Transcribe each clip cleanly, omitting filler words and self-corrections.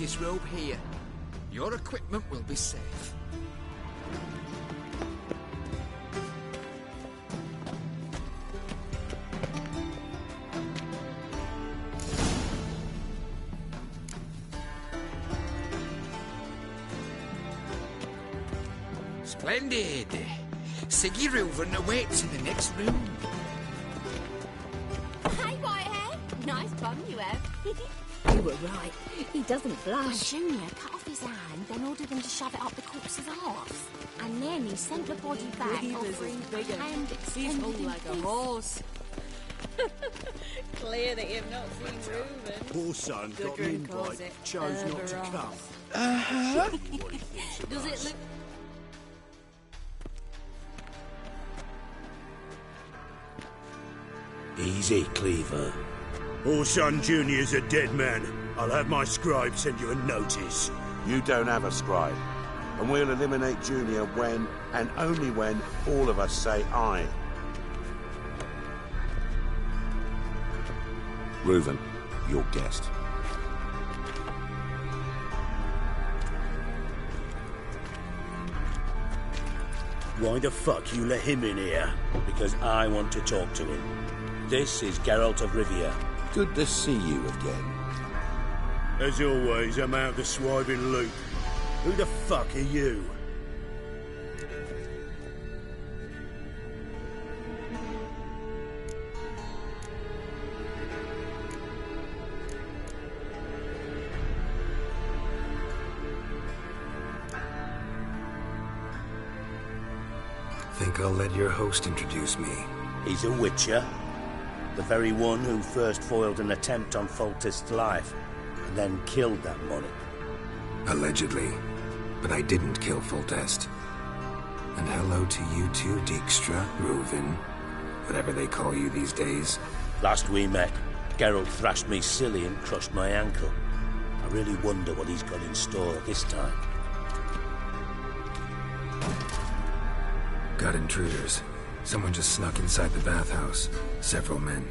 disrobe here. Your equipment will be safe. Splendid! Siggy Reuven awaits in the next room. Hey, Whitehead! Nice bum you have. You were right. He doesn't blush. Junior cut off his hand, then ordered him to shove it up the corpse's arse. And then he sent the body back, offering a hand extended in like a peace. horse. Clear that you've not seen Reuven. Poor son got an Gudrun calls invite, it chose not to Kerberos. come. Does it look... Easy, Cleaver. Orson Jr.'s a dead man. I'll have my scribe send you a notice. You don't have a scribe. And we'll eliminate Junior when, and only when, all of us say aye. Reuven, your guest. Why the fuck you let him in here? Because I want to talk to him. This is Geralt of Rivia. Good to see you again. As always, I'm out of the swiving loop. Who the fuck are you? Think I'll let your host introduce me. He's a witcher. The very one who first foiled an attempt on Foltest's life, and then killed that money. Allegedly. But I didn't kill Foltest. And hello to you too, Dijkstra, Reuven, whatever they call you these days. Last we met, Geralt thrashed me silly and crushed my ankle. I really wonder what he's got in store this time. Got intruders. Someone just snuck inside the bathhouse. Several men.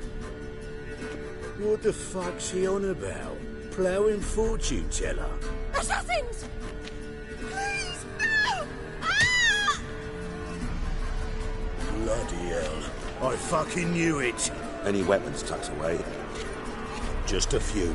What the fuck's he on about? Ploughing fortune teller? Assassins! Please, no! Ah! Bloody hell. I fucking knew it. Any weapons tucked away? Just a few.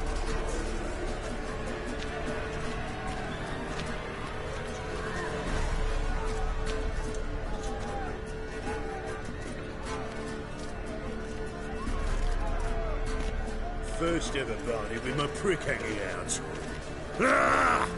First ever party with my prick hanging out. Ah!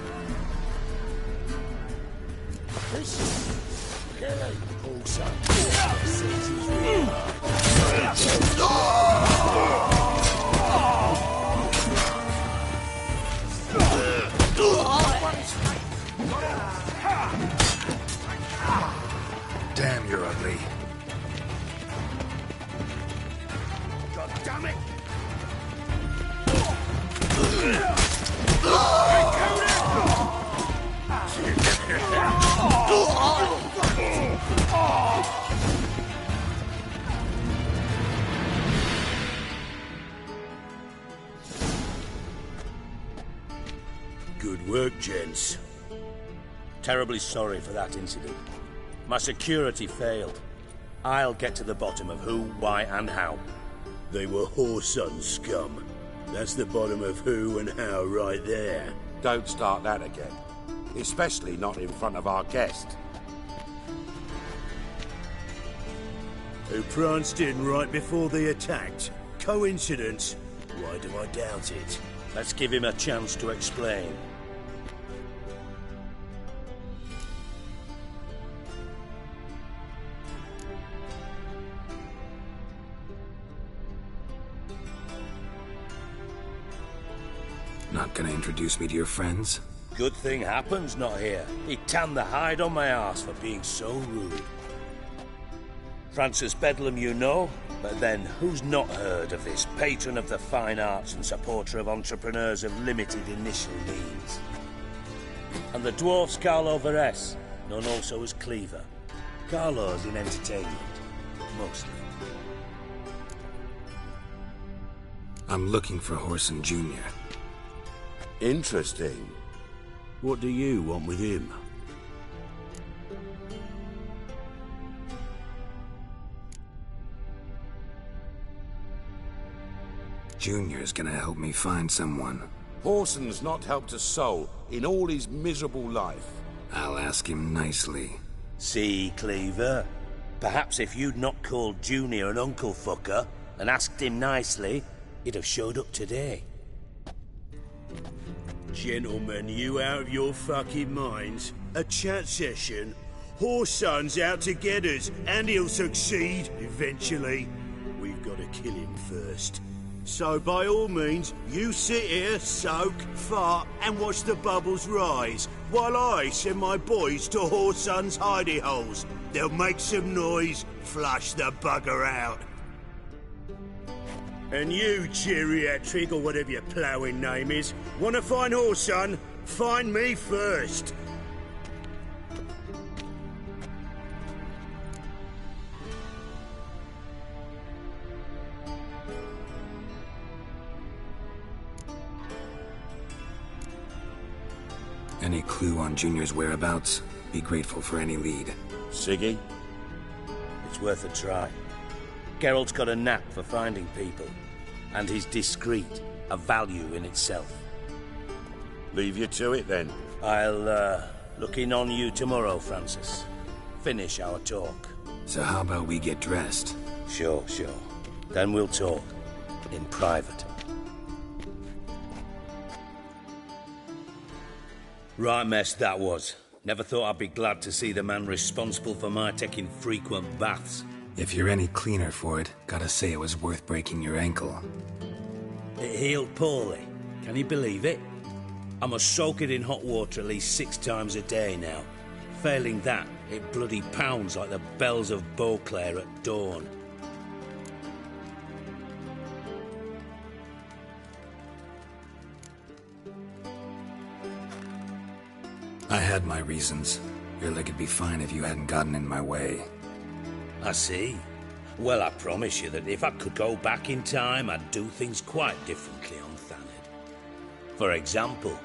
Damn, you're ugly. God damn it! Good work, gents. Terribly sorry for that incident. My security failed. I'll get to the bottom of who, why, and how. They were Whoreson scum. That's the bottom of who and how right there. Don't start that again. Especially not in front of our guest. Who pranced in right before they attacked. Coincidence? Why do I doubt it? Let's give him a chance to explain. Not gonna introduce me to your friends? Good thing Happen's not here. He tanned the hide on my arse for being so rude. Francis Bedlam you know, but then who's not heard of this patron of the fine arts and supporter of entrepreneurs of limited initial means? And the dwarf's Carlo Veres, known also as Cleaver. Carlo's in entertainment, mostly. I'm looking for Whoreson Jr. Interesting. What do you want with him? Junior's gonna help me find someone. Whoreson's not helped a soul in all his miserable life. I'll ask him nicely. See, Cleaver? Perhaps if you'd not called Junior an uncle fucker and asked him nicely, he'd have showed up today. Gentlemen, you out of your fucking minds? A chat session? Whoreson's out to get us, and he'll succeed eventually. We've got to kill him first. So by all means, you sit here, soak, fart, and watch the bubbles rise, while I send my boys to Whoreson's hidey holes. They'll make some noise, flush the bugger out. And you, geriatric, or whatever your ploughing name is, want to find Whoreson? Find me first. Any clue on Junior's whereabouts? Be grateful for any lead. Siggy? It's worth a try. Geralt's got a knack for finding people, and he's discreet, a value in itself. Leave you to it, then. I'll, look in on you tomorrow, Francis. Finish our talk. So how about we get dressed? Sure. Then we'll talk. In private. Right mess that was. Never thought I'd be glad to see the man responsible for my taking frequent baths. If you're any cleaner for it, gotta say it was worth breaking your ankle. It healed poorly. Can you believe it? I must soak it in hot water at least 6 times a day now. Failing that, it bloody pounds like the bells of Beauclair at dawn. I had my reasons. Your leg would be fine if you hadn't gotten in my way. I see. Well, I promise you that if I could go back in time, I'd do things quite differently on Thanedd. For example,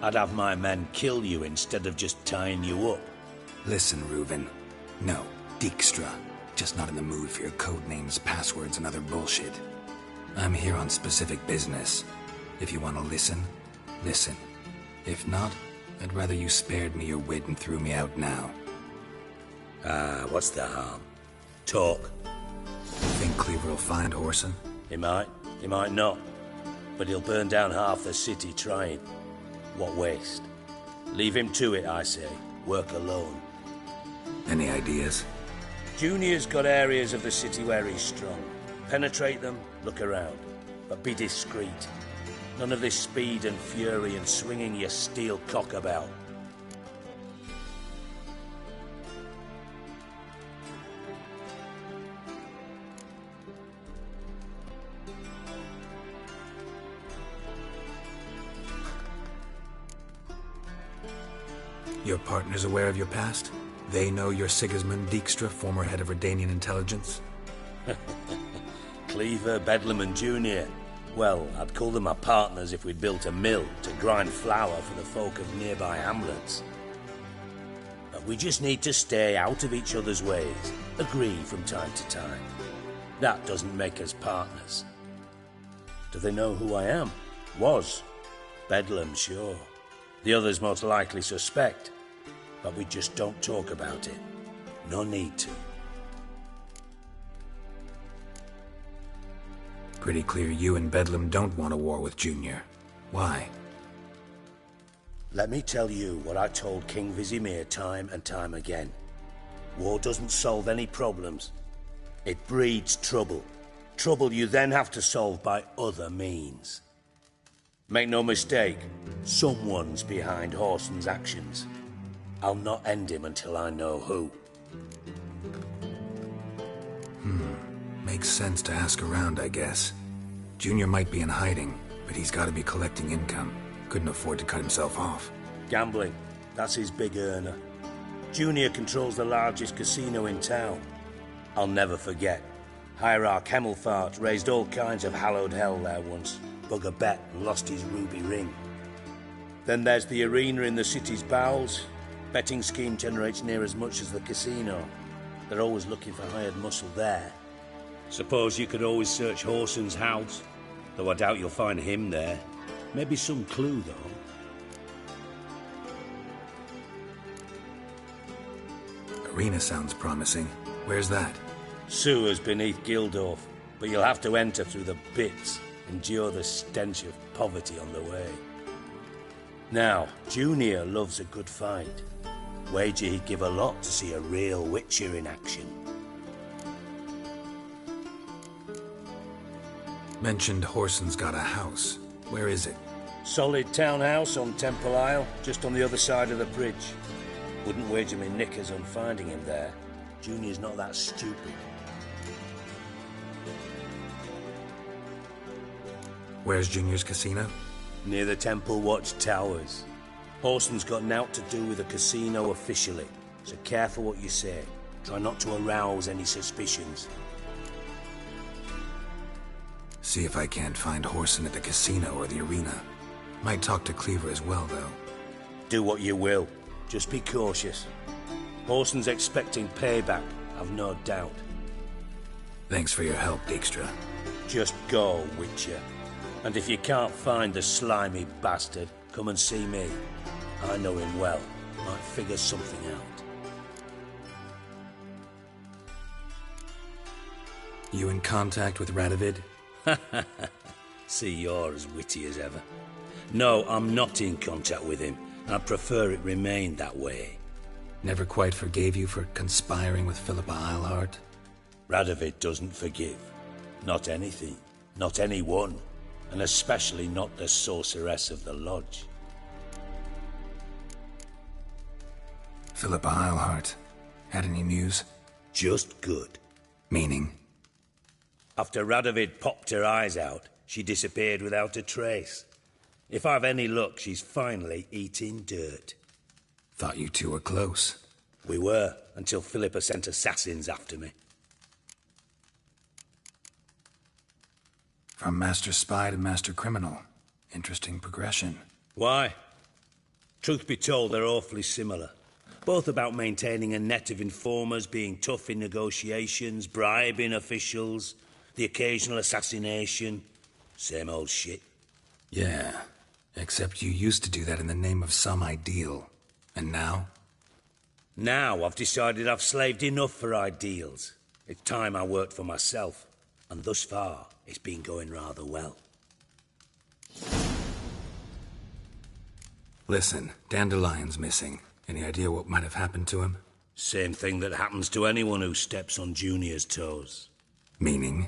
I'd have my men kill you instead of just tying you up. Listen, Reuven. No, Dijkstra. Just not in the mood for your code names, passwords, and other bullshit. I'm here on specific business. If you want to listen, listen. If not, I'd rather you spared me your wit and threw me out now. What's the harm? Talk. You think Cleaver will find Whoreson? He might not. But he'll burn down half the city trying. What waste? Leave him to it, I say. Work alone. Any ideas? Junior's got areas of the city where he's strong. Penetrate them, look around. But be discreet. None of this speed and fury and swinging your steel cock about. Your partner's aware of your past? They know you're Sigismund Dijkstra, former head of Redanian intelligence? Cleaver, Bedlam and Junior. Well, I'd call them my partners if we'd built a mill to grind flour for the folk of nearby hamlets. But we just need to stay out of each other's ways, agree from time to time. That doesn't make us partners. Do they know who I am? Was. Bedlam, sure. The others most likely suspect, but we just don't talk about it. No need to. Pretty clear you and Bedlam don't want a war with Junior. Why? Let me tell you what I told King Vizimir time and time again. War doesn't solve any problems. It breeds trouble. Trouble you then have to solve by other means. Make no mistake, someone's behind Whoreson's actions. I'll not end him until I know who. Makes sense to ask around, I guess. Junior might be in hiding, but he's got to be collecting income. Couldn't afford to cut himself off. Gambling, that's his big earner. Junior controls the largest casino in town. I'll never forget. Hierarch Hemmelfart raised all kinds of hallowed hell there once. Bugger bet and lost his ruby ring. Then there's the arena in the city's bowels. Betting scheme generates near as much as the casino. They're always looking for hired muscle there. Suppose you could always search Whoreson's house, though I doubt you'll find him there. Maybe some clue, though. Arena sounds promising. Where's that? Sewers beneath Gildorf, but you'll have to enter through the bits, endure the stench of poverty on the way. Now, Junior loves a good fight. Wager he'd give a lot to see a real Witcher in action. Mentioned Whoreson's got a house. Where is it? Solid townhouse on Temple Isle, just on the other side of the bridge. Wouldn't wager me knickers on finding him there. Junior's not that stupid. Where's Junior's casino? Near the Temple Watch Towers. Whoreson's got nought to do with the casino officially, so careful what you say. Try not to arouse any suspicions. See if I can't find Whoreson at the casino or the arena. Might talk to Cleaver as well, though. Do what you will. Just be cautious. Whoreson's expecting payback, I've no doubt. Thanks for your help, Dijkstra. Just go, Witcher. And if you can't find the slimy bastard, come and see me. I know him well. Might figure something out. You in contact with Radovid? See, you're as witty as ever. No, I'm not in contact with him. I prefer it remained that way. Never quite forgave you for conspiring with Philippa Eilhart? Radovid doesn't forgive. Not anything. Not anyone. And especially not the sorceress of the Lodge. Philippa Eilhart. Had any news? Just good. Meaning? After Radovid popped her eyes out, she disappeared without a trace. If I've any luck, she's finally eating dirt. Thought you two were close. We were, until Philippa sent assassins after me. From Master Spy to Master Criminal. Interesting progression. Why? Truth be told, they're awfully similar. Both about maintaining a net of informers, being tough in negotiations, bribing officials, the occasional assassination. Same old shit. Yeah, except you used to do that in the name of some ideal. And now? Now I've decided I've slaved enough for ideals. It's time I worked for myself. And thus far, it's been going rather well. Listen, Dandelion's missing. Any idea what might have happened to him? Same thing that happens to anyone who steps on Junior's toes. Meaning?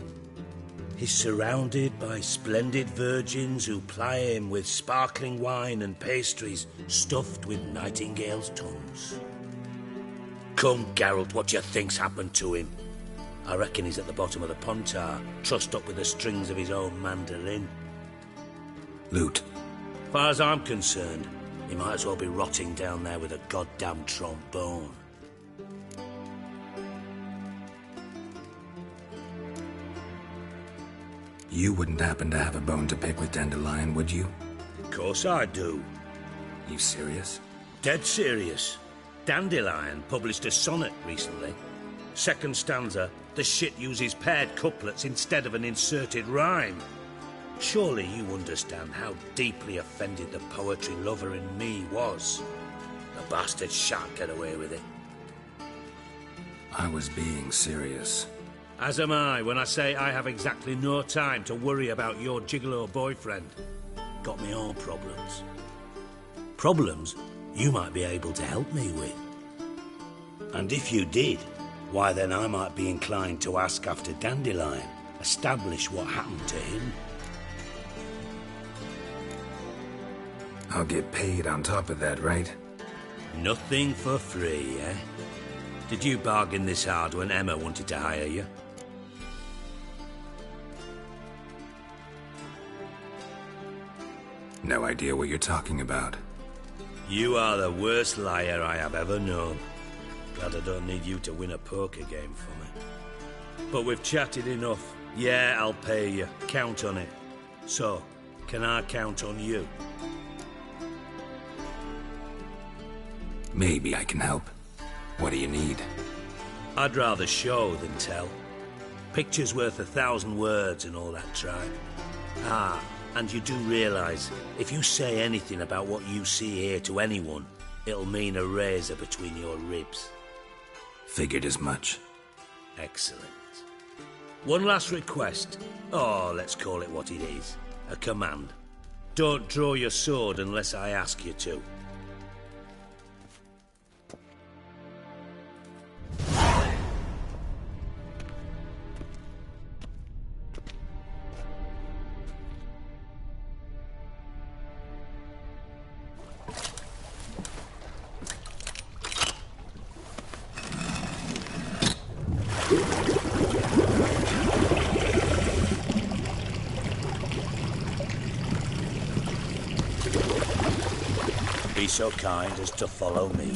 He's surrounded by splendid virgins who ply him with sparkling wine and pastries stuffed with nightingales' tongues. Come, Geralt, what do you think's happened to him? I reckon he's at the bottom of the Pontar, trussed up with the strings of his own mandolin. Loot. Far as I'm concerned, he might as well be rotting down there with a goddamn trombone. You wouldn't happen to have a bone to pick with Dandelion, would you? Of course I do. You serious? Dead serious. Dandelion published a sonnet recently. Second stanza, the shit uses paired couplets instead of an inserted rhyme. Surely you understand how deeply offended the poetry lover in me was. The bastard shan't get away with it. I was being serious. As am I when I say I have exactly no time to worry about your gigolo boyfriend. Got me own problems. Problems you might be able to help me with. And if you did, why then I might be inclined to ask after Dandelion, establish what happened to him. I'll get paid on top of that, right? Nothing for free, eh? Did you bargain this hard when Emma wanted to hire you? No idea what you're talking about. You are the worst liar I have ever known. Glad I don't need you to win a poker game for me. But we've chatted enough. Yeah, I'll pay you. Count on it. So, can I count on you? Maybe I can help. What do you need? I'd rather show than tell. Picture's worth 1,000 words and all that tripe. Ah, and you do realise, if you say anything about what you see here to anyone, it'll mean a razor between your ribs. Figured as much. Excellent. One last request. Oh, let's call it what it is. A command. Don't draw your sword unless I ask you to. Be so kind as to follow me.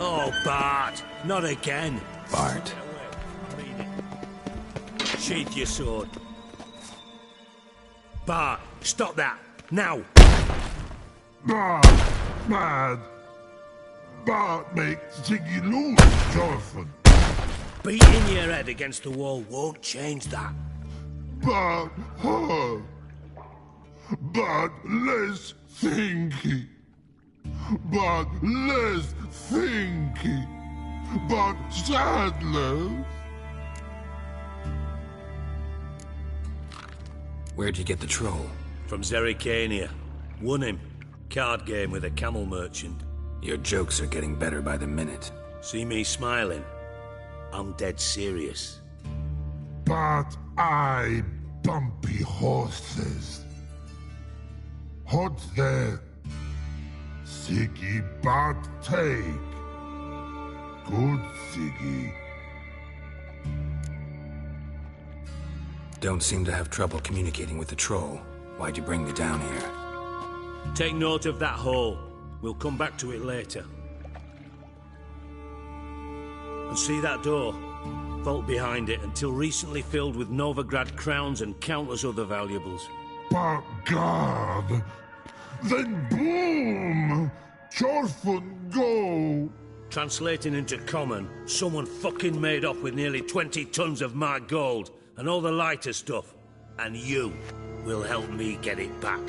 Oh, Bart, not again. Bart. Sheath your sword. Bart, stop that, now! Bad. Bart makes Ziggy lose, Thorfinn. Beating your head against the wall won't change that. Bart hurt. Bart less thinky. Bart less thinky. Bart sadless. Where'd you get the troll? From Zerrikania. Won him. Card game with a camel merchant. Your jokes are getting better by the minute. See me smiling? I'm dead serious. But I bumpy horses. Hot there. Siggy but take. Good Siggy. Don't seem to have trouble communicating with the troll. Why'd you bring me down here? Take note of that hole. We'll come back to it later. And see that door? Vault behind it, until recently filled with Novigrad crowns and countless other valuables. But God! Then boom! Thorfinn go! Translating into common, someone fucking made off with nearly 20 tons of my gold, and all the lighter stuff. And you will help me get it back.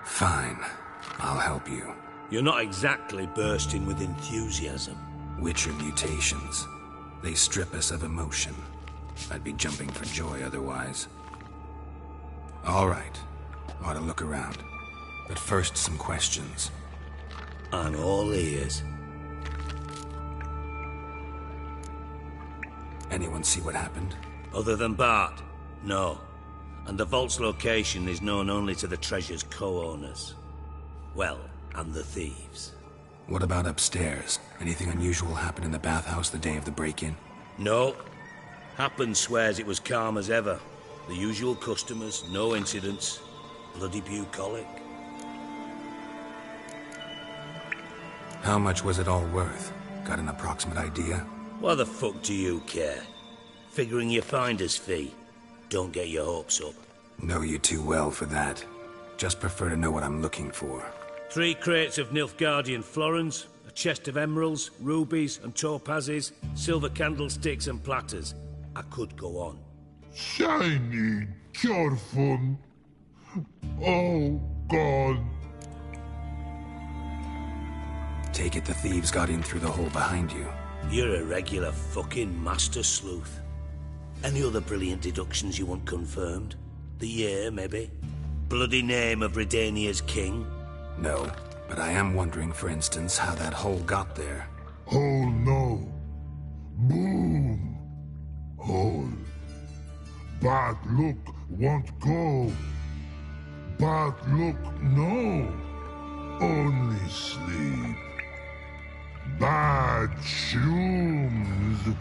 Fine. I'll help you. You're not exactly bursting with enthusiasm. Witcher mutations. They strip us of emotion. I'd be jumping for joy otherwise. All right. Ought to look around. But first, some questions. I'm all ears. Anyone see what happened? Other than Bart? No. And the vault's location is known only to the treasure's co-owners. Well, and the thieves. What about upstairs? Anything unusual happen in the bathhouse the day of the break-in? No. Happen swears it was calm as ever. The usual customers, no incidents. Bloody bucolic. How much was it all worth? Got an approximate idea? Why the fuck do you care? Figuring your finder's fee. Don't get your hopes up. Know you too well for that. Just prefer to know what I'm looking for. 3 crates of Nilfgaardian florins, a chest of emeralds, rubies and topazes, silver candlesticks and platters. I could go on. Shiny Thorfinn. Oh, God. Take it the thieves got in through the hole behind you. You're a regular fucking master sleuth. Any other brilliant deductions you want confirmed? The year, maybe? Bloody name of Redania's king? No, but I am wondering, for instance, how that hole got there. Hole no. Boom. Hole. Bad look won't go. Bad look no. Only sleep. Bad shrooms.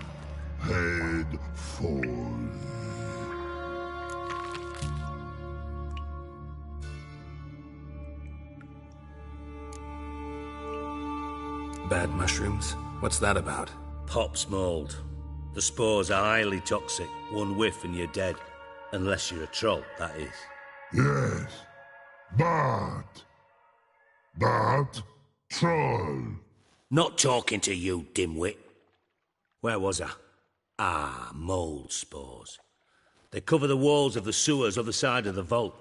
Head falls. Bad mushrooms? What's that about? Pop's mold. The spores are highly toxic. One whiff and you're dead. Unless you're a troll, that is. Yes. But troll. Not talking to you, dimwit. Where was I? Ah, mold spores. They cover the walls of the sewers other side of the vault.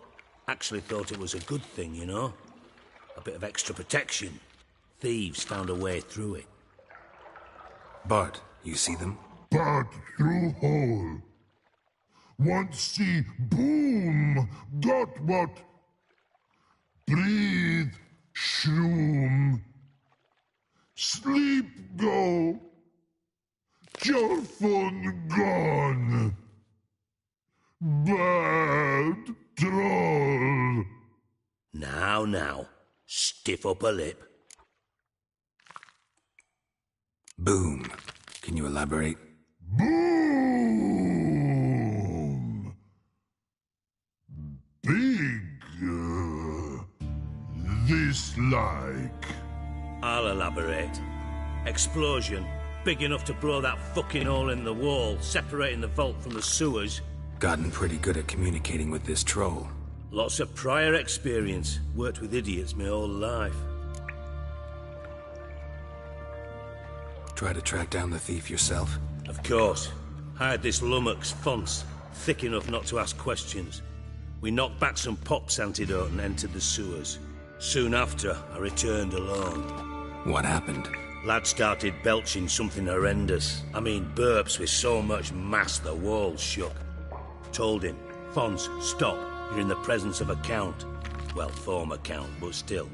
Actually thought it was a good thing, you know? A bit of extra protection. Thieves found a way through it. Bart, you see them? But through hole. Want see boom. Got what? Breathe. Shroom. Sleep go. Thorfinn gone. Bad troll. Now. Stiff upper lip. Boom. Can you elaborate? Boom. Big. like? I'll elaborate. Explosion, big enough to blow that fucking hole in the wall, separating the vault from the sewers. Gotten pretty good at communicating with this troll. Lots of prior experience. Worked with idiots my whole life. Try to track down the thief yourself? Of course. Hired this lummox, Fonz, thick enough not to ask questions. We knocked back some Pop's antidote and entered the sewers. Soon after, I returned alone. What happened? Lad started belching something horrendous. I mean, burps with so much mass the walls shook. Told him, Fonz, stop. You're in the presence of a count. Well, former count, but still.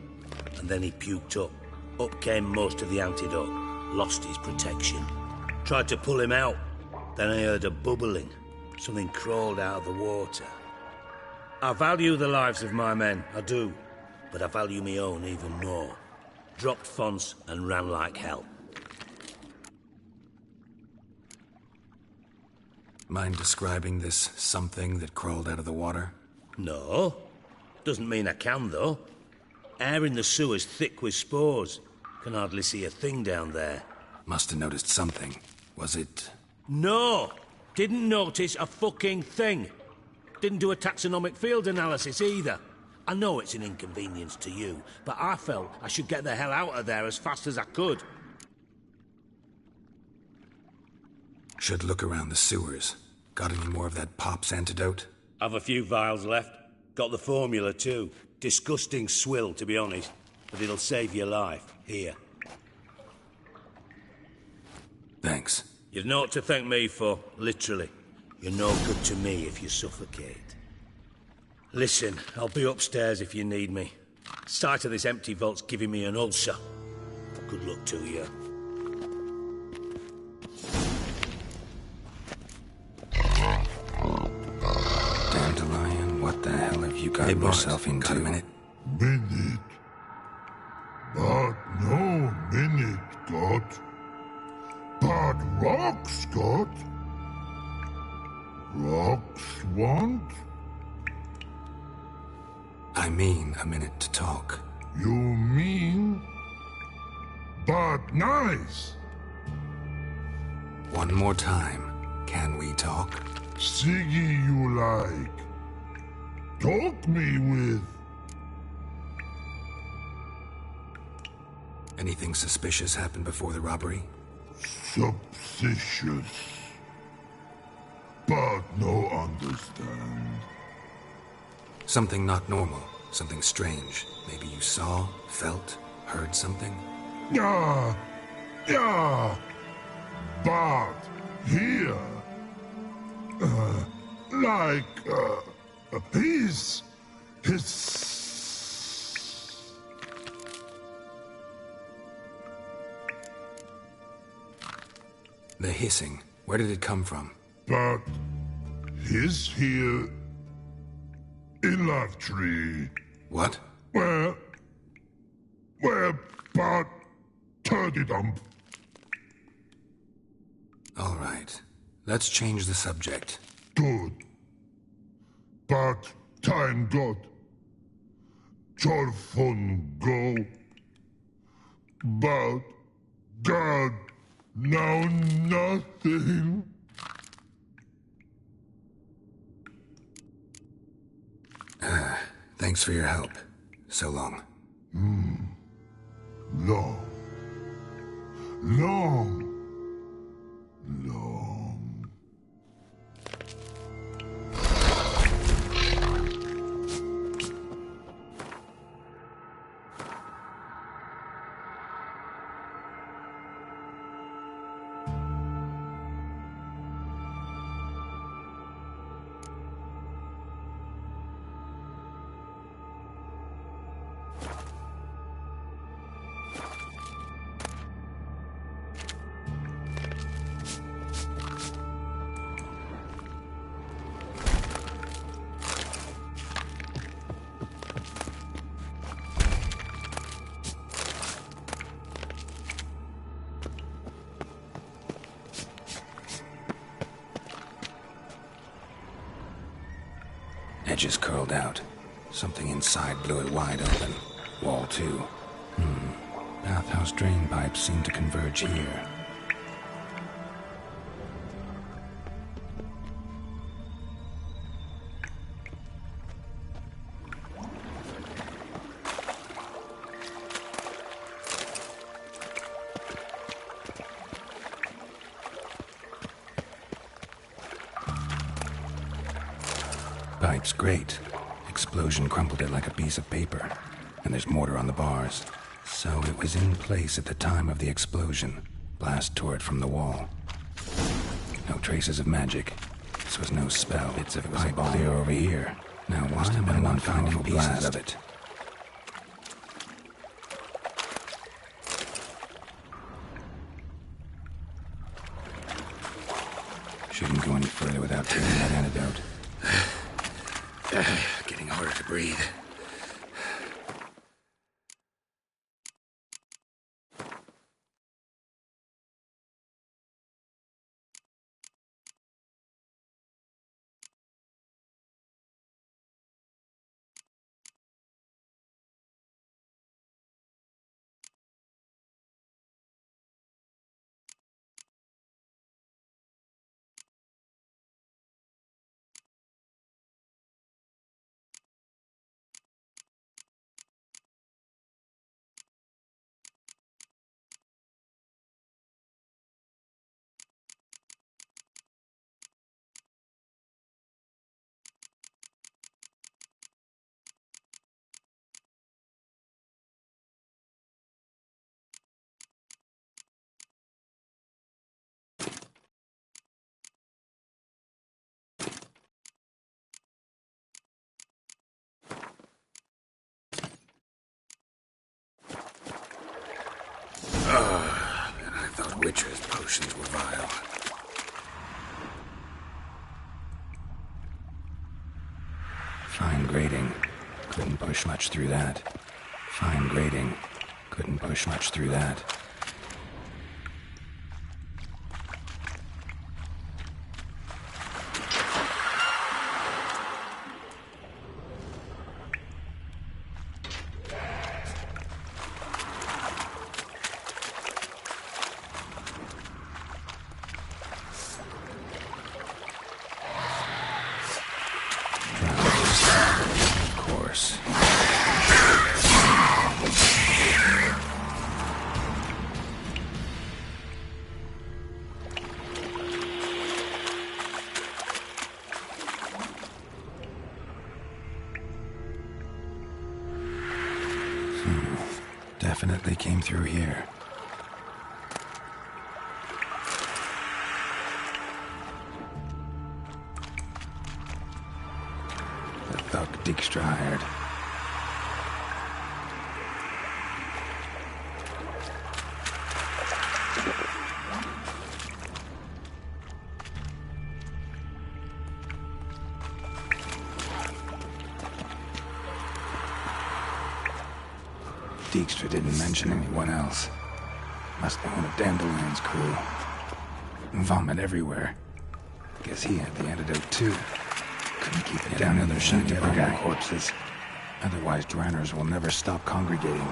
And then he puked up. Up came most of the antidote. Lost his protection. Tried to pull him out. Then I heard a bubbling. Something crawled out of the water. I value the lives of my men, I do. But I value my own even more. Dropped Fonz and ran like hell. Mind describing this something that crawled out of the water? No. Doesn't mean I can, though. Air in the sewer's thick with spores. Can hardly see a thing down there. Must have noticed something. Was it... No! Didn't notice a fucking thing. Didn't do a taxonomic field analysis either. I know it's an inconvenience to you, but I felt I should get the hell out of there as fast as I could. Should look around the sewers. Got any more of that Pop's antidote? I've a few vials left. Got the formula too. Disgusting swill, to be honest. But it'll save your life. Here. Thanks. You've naught to thank me for, literally. You're no good to me if you suffocate. Listen, I'll be upstairs if you need me. Sight of this empty vault's giving me an ulcer. Good luck to you. Dandelion, what the hell have you got yourself into? Got a minute? Minute. But no minute got. But rocks got. Rocks want? I mean a minute to talk. You mean? But nice. One more time. Can we talk? Siggy you like. Talk me with. Anything suspicious happened before the robbery? Suspicious. But no understand. Something not normal. Something strange. Maybe you saw, felt, heard something? Yeah. Yeah. But here. His. The hissing. Where did it come from? But his here in Love Tree. What? Where but turdy dump. All right. Let's change the subject. Good. But time got. Jorfun go. But God, now nothing. Thanks for your help. So long. Long. Long. Long. Edges curled out. Something inside blew it wide open. Wall too. bathhouse drain pipes seem to converge here. Pipe's great. Explosion crumpled it like a piece of paper. And there's mortar on the bars. So it was in place at the time of the explosion. Blast tore it from the wall. No traces of magic. This was no spell. It was a clear over here. Now why am I not finding pieces of it? Shouldn't go any further without taking that antidote. Getting harder to breathe. And I thought Witcher's potions were vile. Fine grading. Couldn't push much through that. Fine grading. Couldn't push much through that. Definitely came through here. The thug Dijkstra hired. Dijkstra didn't mention anyone else. Must have been a Dandelion's crew. Vomit everywhere. Guess he had the antidote too. Couldn't keep it down. Another shiny burning corpses. Otherwise, Dranners will never stop congregating.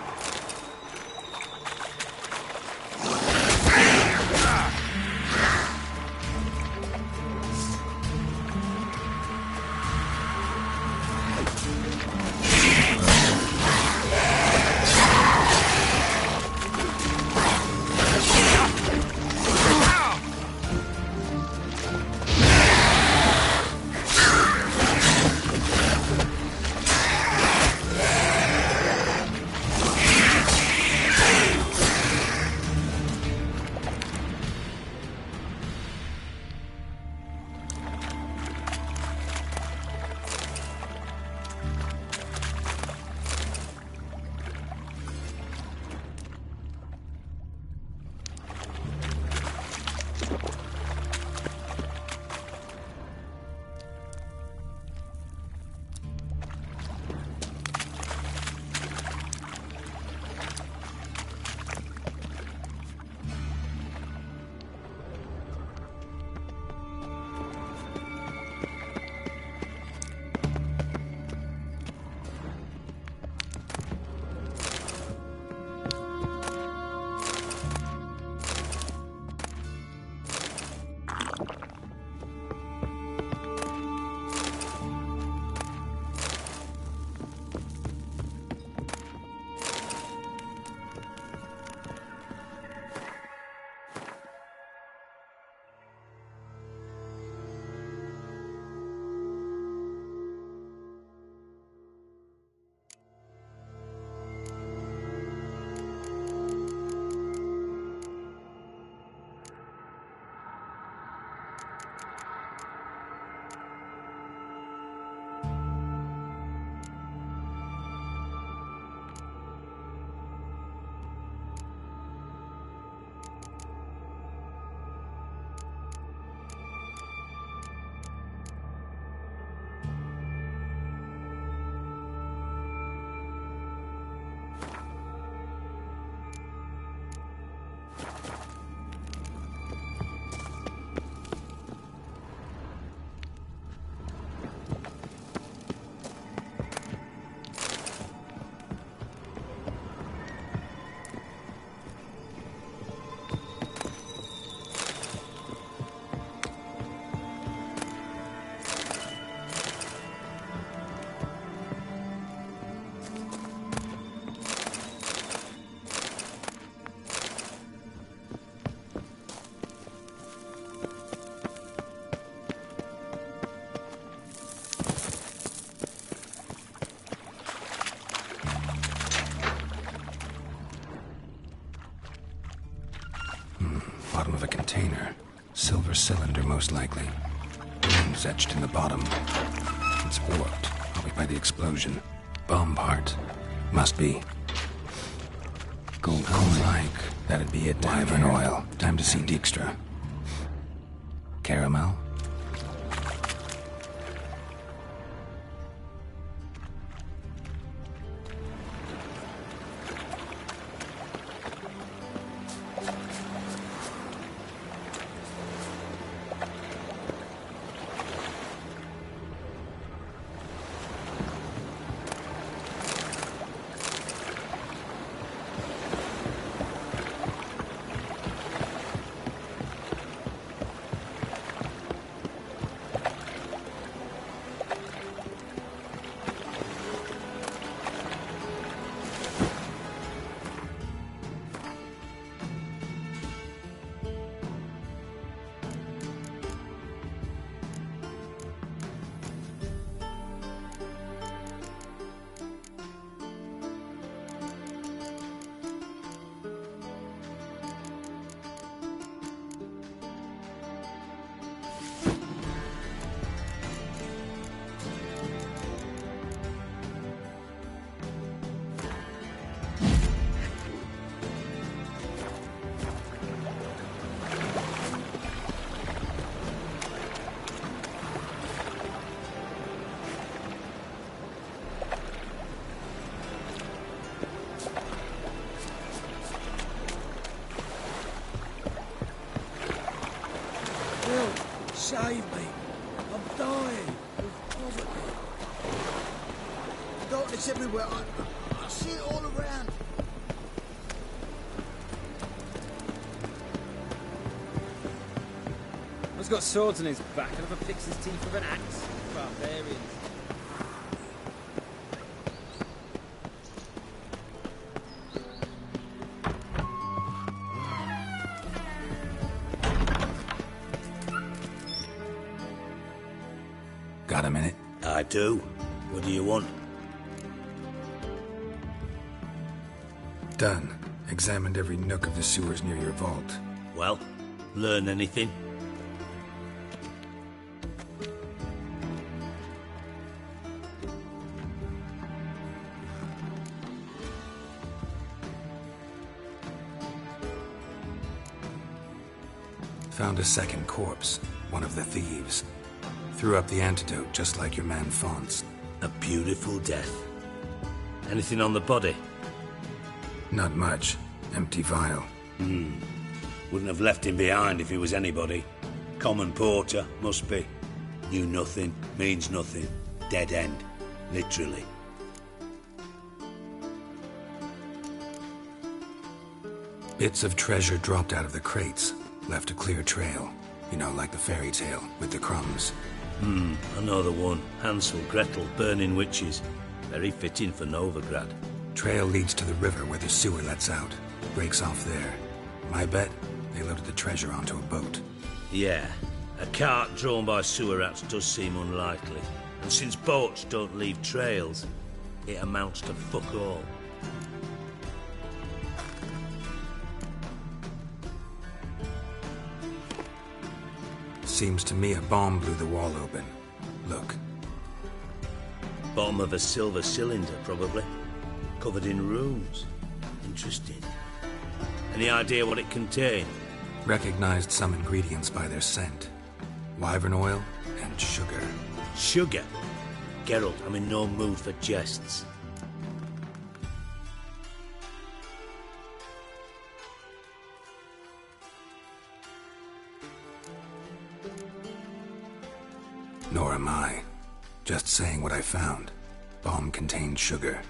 Sugar, most likely. Name's etched in the bottom. It's warped, probably by the explosion. Bomb part. Must be. Gold coin. Like, that'd be it. Wyvern oil. Time to see Dijkstra. Caramel? Save me. I'm dying of poverty. Darkness everywhere. I see it all around. He's got swords on his back and never picks his teeth with an axe. Barbarians. Got a minute? I do. What do you want? Done. Examined every nook of the sewers near your vault. Well, learn anything? Found a second corpse. One of the thieves. Threw up the antidote, just like your man Fonts. A beautiful death. Anything on the body? Not much. Empty vial. Wouldn't have left him behind if he was anybody. Common porter, must be. Knew nothing, means nothing. Dead end. Literally. Bits of treasure dropped out of the crates. Left a clear trail. You know, like the fairy tale, with the crumbs. I know the one. Hansel, Gretel, burning witches. Very fitting for Novigrad. Trail leads to the river where the sewer lets out. Breaks off there. My bet, they loaded the treasure onto a boat. Yeah, a cart drawn by sewer rats does seem unlikely. And since boats don't leave trails, it amounts to fuck all. Seems to me a bomb blew the wall open. Look. Bottom of a silver cylinder, probably. Covered in runes. Interesting. Any idea what it contained? Recognized some ingredients by their scent. Wyvern oil and sugar. Sugar? Geralt, I'm in no mood for jests. Nor am I. Just saying what I found. Bomb contained sugar.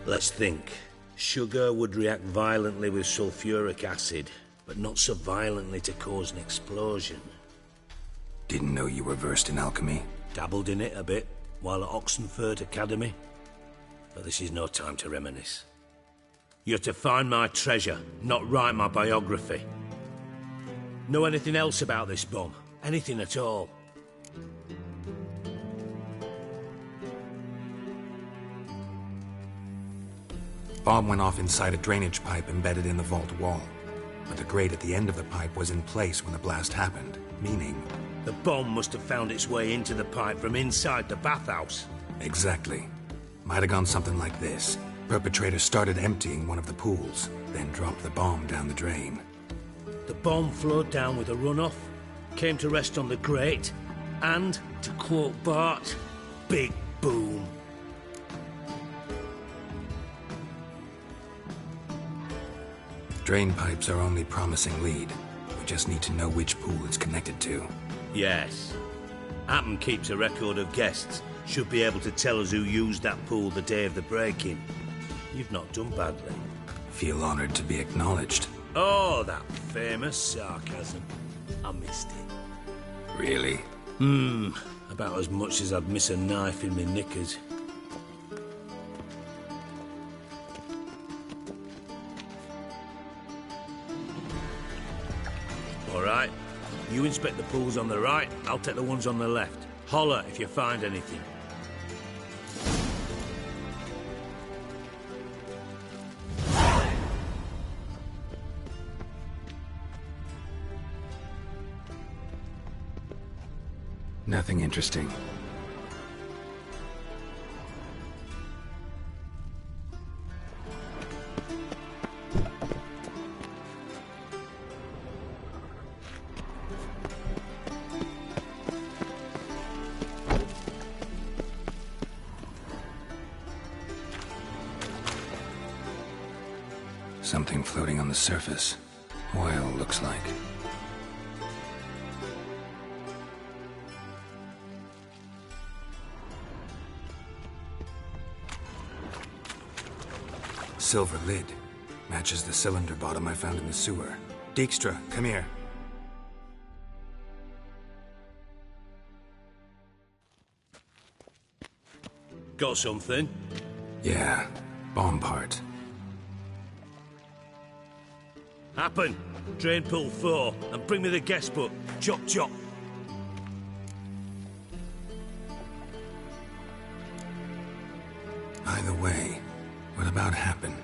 Let's think. Sugar would react violently with sulfuric acid, but not so violently to cause an explosion. Didn't know you were versed in alchemy. Dabbled in it a bit while at Oxenford Academy. But this is no time to reminisce. You're to find my treasure, not write my biography. Know anything else about this bomb? Anything at all? Bomb went off inside a drainage pipe embedded in the vault wall. But the grate at the end of the pipe was in place when the blast happened, meaning The bomb must have found its way into the pipe from inside the bathhouse. Exactly. Might have gone something like this. Perpetrator started emptying one of the pools, then dropped the bomb down the drain. The bomb flowed down with a runoff, came to rest on the grate, and, to quote Bart, big boom. Drain pipes are only promising lead. We just need to know which pool it's connected to. Yes. Happen keeps a record of guests. Should be able to tell us who used that pool the day of the break-in. You've not done badly. Feel honored to be acknowledged. Oh, that famous sarcasm. I missed it. Really? About as much as I'd miss a knife in my knickers. All right. You inspect the pools on the right, I'll take the ones on the left. Holler if you find anything. Nothing interesting. Something floating on the surface. Oil, looks like. Silver lid. Matches the cylinder bottom I found in the sewer. Dijkstra, come here. Got something? Yeah, bomb part. Happen. Drain pool 4, and bring me the guest book. Chop chop. Either way, what about Happen?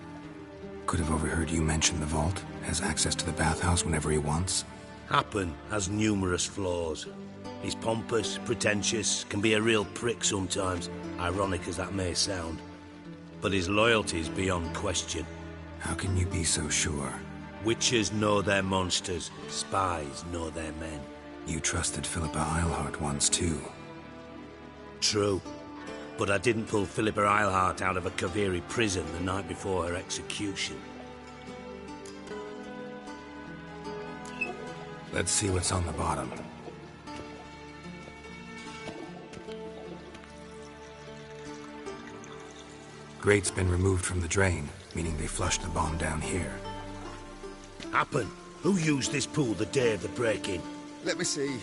Could have overheard you mention the vault. Has access to the bathhouse whenever he wants. Happen has numerous flaws. He's pompous, pretentious, can be a real prick sometimes, ironic as that may sound. But his loyalty is beyond question. How can you be so sure? Witches know their monsters, spies know their men. You trusted Philippa Eilhart once too. True. But I didn't pull Philippa Eilhart out of a Kaviri prison the night before her execution. Let's see what's on the bottom. Grate's been removed from the drain, meaning they flushed the bomb down here. Happen. Who used this pool the day of the break-in? Let me see.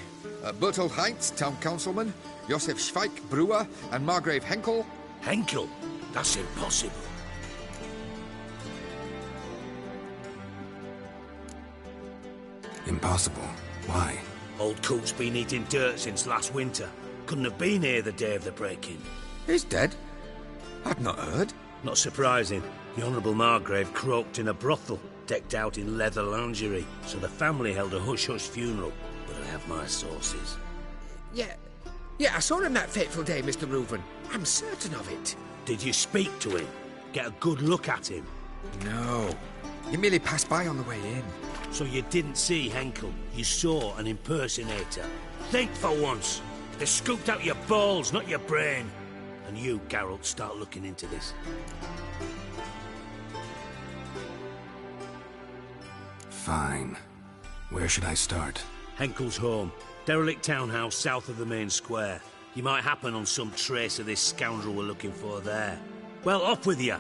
Bertold Heinz, town councilman, Josef Schweik, brewer, and Margrave Henkel. Henkel? That's impossible. Impossible. Why? Old Coot's been eating dirt since last winter. Couldn't have been here the day of the break-in. He's dead? I'd not heard. Not surprising. The Honourable Margrave croaked in a brothel, decked out in leather lingerie, so the family held a hush-hush funeral. But I have my sources. Yeah, I saw him that fateful day, Mr. Reuven. I'm certain of it. Did you speak to him? Get a good look at him? No. He merely passed by on the way in. So you didn't see Henkel? You saw an impersonator? Think for once! They scooped out your balls, not your brain. And you, Geralt, start looking into this. Fine. Where should I start? Henkel's home. Derelict townhouse south of the main square. You might happen on some trace of this scoundrel we're looking for there. Well, off with you!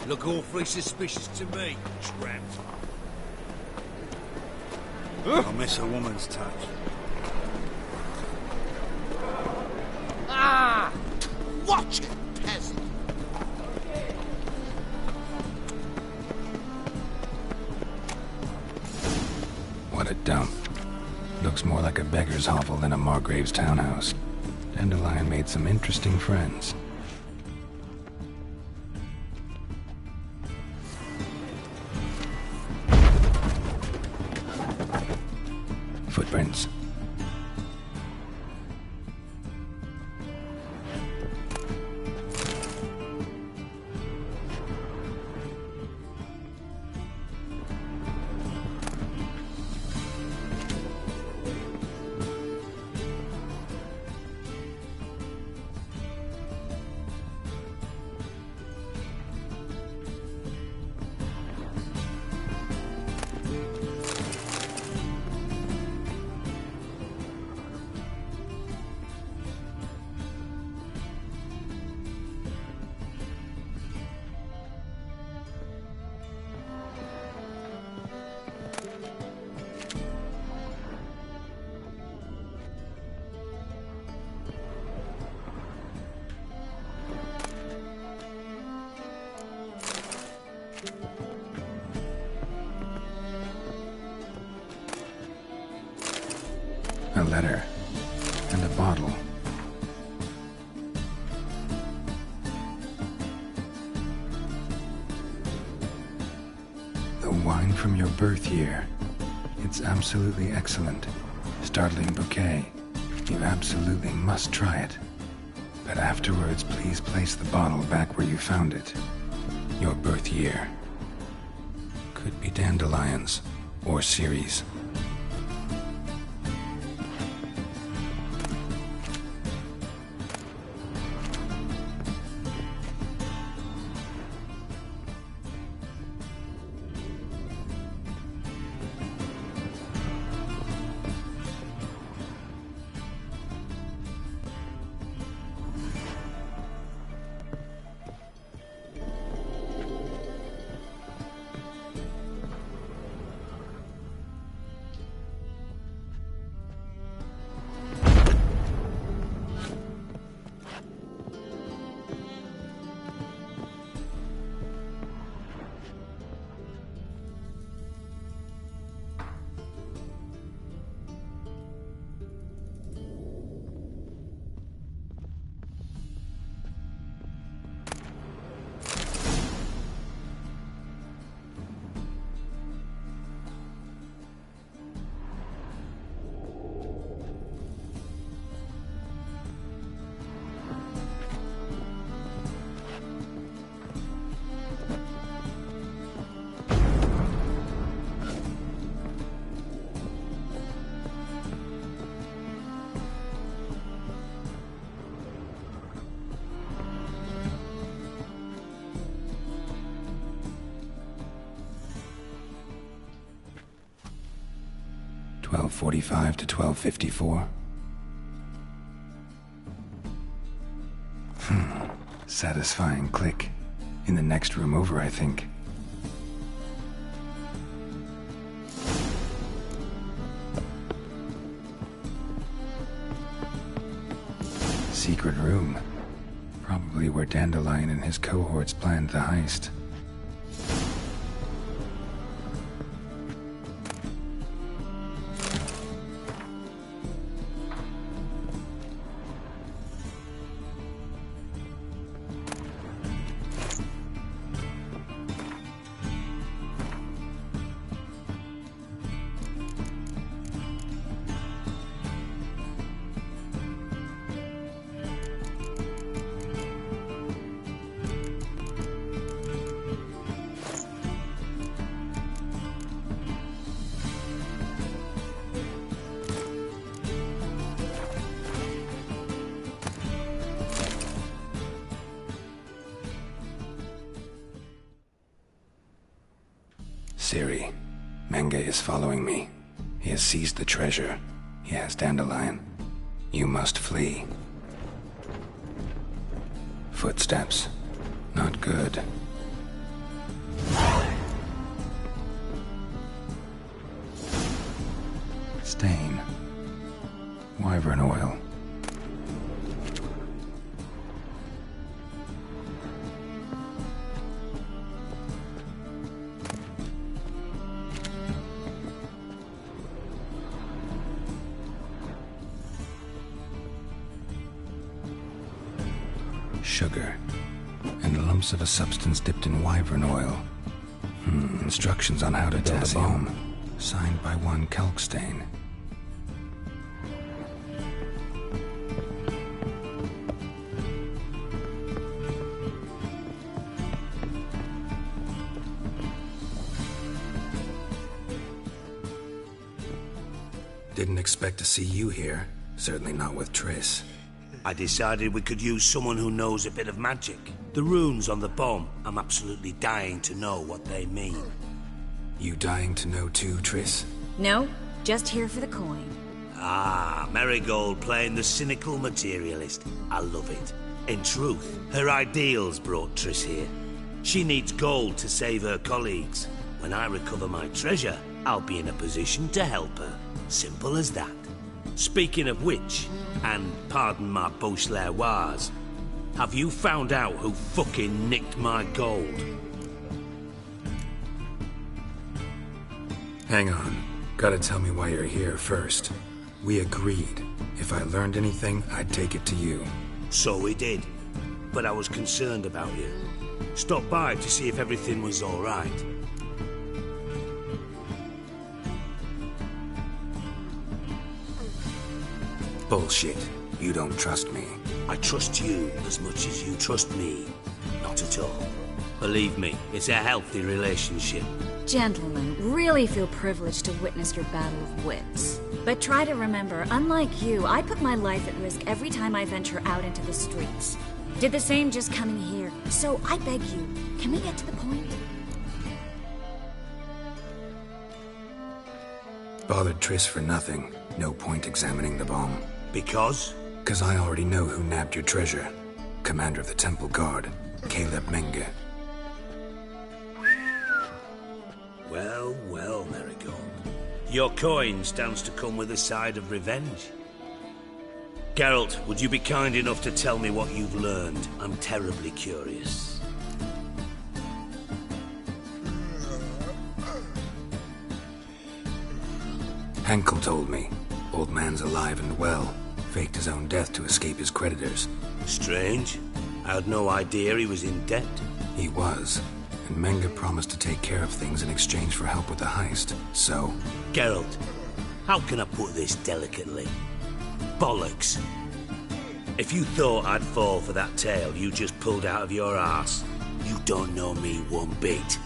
Look awfully suspicious to me, tramp. I'll miss a woman's touch. Ah! Watch it, peasant! What a dump. Looks more like a beggar's hovel than a Margrave's townhouse. Dandelion made some interesting friends. Footprints. A letter. And a bottle. The wine from your birth year. It's absolutely excellent. Startling bouquet. You absolutely must try it. But afterwards, please place the bottle back where you found it. Your birth year. Could be dandelions. Or Ceres. .45 to 12:54. Satisfying click. In the next room over, I think. Secret room. Probably where Dandelion and his cohorts planned the heist. Ciri, Menge is following me. He has seized the treasure. He has Dandelion. You must flee. Footsteps. Not good. Stain. Wyvern oil. Sugar. And lumps of a substance dipped in wyvern oil. Instructions on how to build a bomb. Signed by one Kalkstein. Didn't expect to see you here. Certainly not with Triss. I decided we could use someone who knows a bit of magic. The runes on the bomb, I'm absolutely dying to know what they mean. You dying to know too, Triss? No, just here for the coin. Ah, Marigold playing the cynical materialist. I love it. In truth, her ideals brought Triss here. She needs gold to save her colleagues. When I recover my treasure, I'll be in a position to help her. Simple as that. Speaking of which, and pardon my Beauclervoise, have you found out who fucking nicked my gold? Hang on. Gotta tell me why you're here first. We agreed. If I learned anything, I'd take it to you. So we did. But I was concerned about you. Stopped by to see if everything was all right. Bullshit. You don't trust me. I trust you as much as you trust me. Not at all. Believe me, it's a healthy relationship. Gentlemen, really feel privileged to witness your battle of wits. But try to remember, unlike you, I put my life at risk every time I venture out into the streets. Did the same just coming here. So I beg you, can we get to the point? Bothered Triss for nothing. No point examining the bomb. Because? 'Cause I already know who nabbed your treasure. Commander of the Temple Guard, Caleb Menge. Well, well, Marigold. Your coin stands to come with a side of revenge. Geralt, would you be kind enough to tell me what you've learned? I'm terribly curious. Henkel told me. Old man's alive and well. Faked his own death to escape his creditors. Strange. I had no idea he was in debt. He was. And Menge promised to take care of things in exchange for help with the heist. So... Geralt, how can I put this delicately? Bollocks. If you thought I'd fall for that tale you just pulled out of your arse, you don't know me one bit.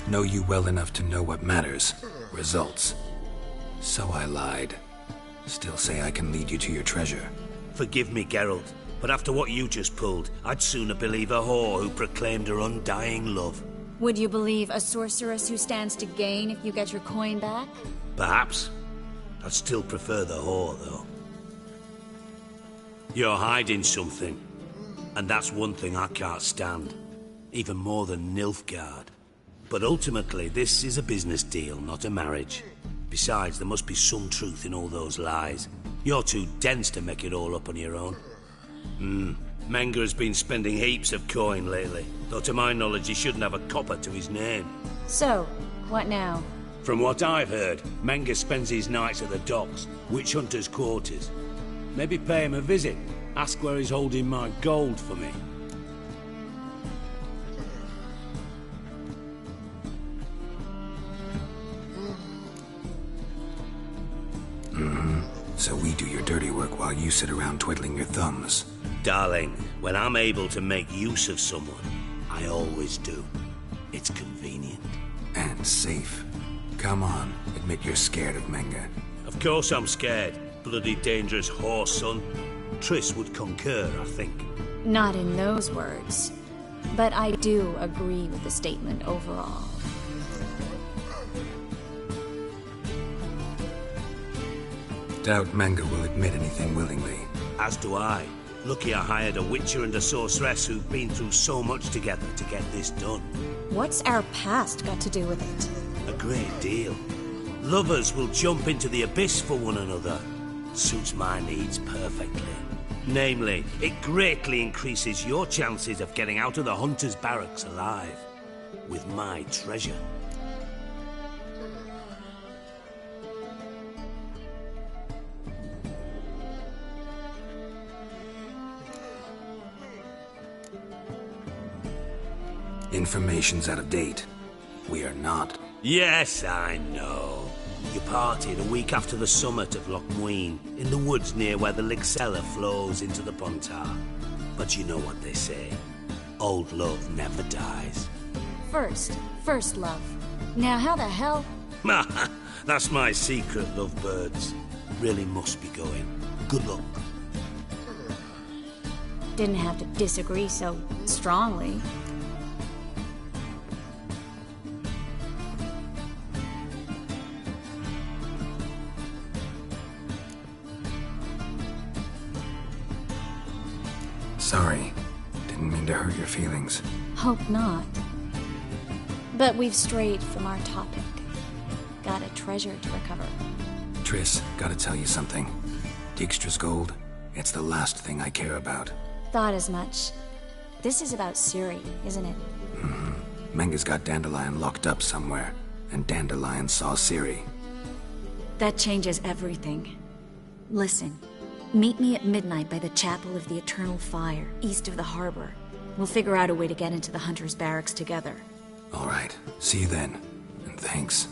Know you well enough to know what matters. Results. So I lied. Still say I can lead you to your treasure. Forgive me, Geralt, but after what you just pulled, I'd sooner believe a whore who proclaimed her undying love. Would you believe a sorceress who stands to gain if you get your coin back? Perhaps. I'd still prefer the whore, though. You're hiding something, and that's one thing I can't stand. Even more than Nilfgaard. But ultimately, this is a business deal, not a marriage. Besides, there must be some truth in all those lies. You're too dense to make it all up on your own. Menge has been spending heaps of coin lately, though to my knowledge he shouldn't have a copper to his name. So, what now? From what I've heard, Menge spends his nights at the docks, witch hunters' quarters. Maybe pay him a visit, ask where he's holding my gold for me. So we do your dirty work while you sit around twiddling your thumbs. Darling, when I'm able to make use of someone, I always do. It's convenient. And safe. Come on, admit you're scared of Menge. Of course I'm scared. Bloody dangerous whore, son. Triss would concur, I think. Not in those words. But I do agree with the statement overall. Doubt Menge will admit anything willingly. As do I. Lucky I hired a witcher and a sorceress who've been through so much together to get this done. What's our past got to do with it? A great deal. Lovers will jump into the abyss for one another. Suits my needs perfectly. Namely, it greatly increases your chances of getting out of the Hunter's barracks alive. With my treasure. Information's out of date. We are not. Yes, I know. You parted a week after the summit of Loch Muin, in the woods near where the Lixella flows into the Pontar. But you know what they say. Old love never dies. First love. Now how the hell? That's my secret, lovebirds. Really must be going. Good luck. Didn't have to disagree so strongly. Sorry. Didn't mean to hurt your feelings. Hope not. But we've strayed from our topic. Got a treasure to recover. Triss, gotta tell you something. Dijkstra's gold, it's the last thing I care about. Thought as much. This is about Ciri, isn't it? Mm-hmm. Menga's got Dandelion locked up somewhere, and Dandelion saw Ciri. That changes everything. Listen. Meet me at midnight by the Chapel of the Eternal Fire, east of the harbor. We'll figure out a way to get into the Hunter's barracks together. All right. See you then. And thanks.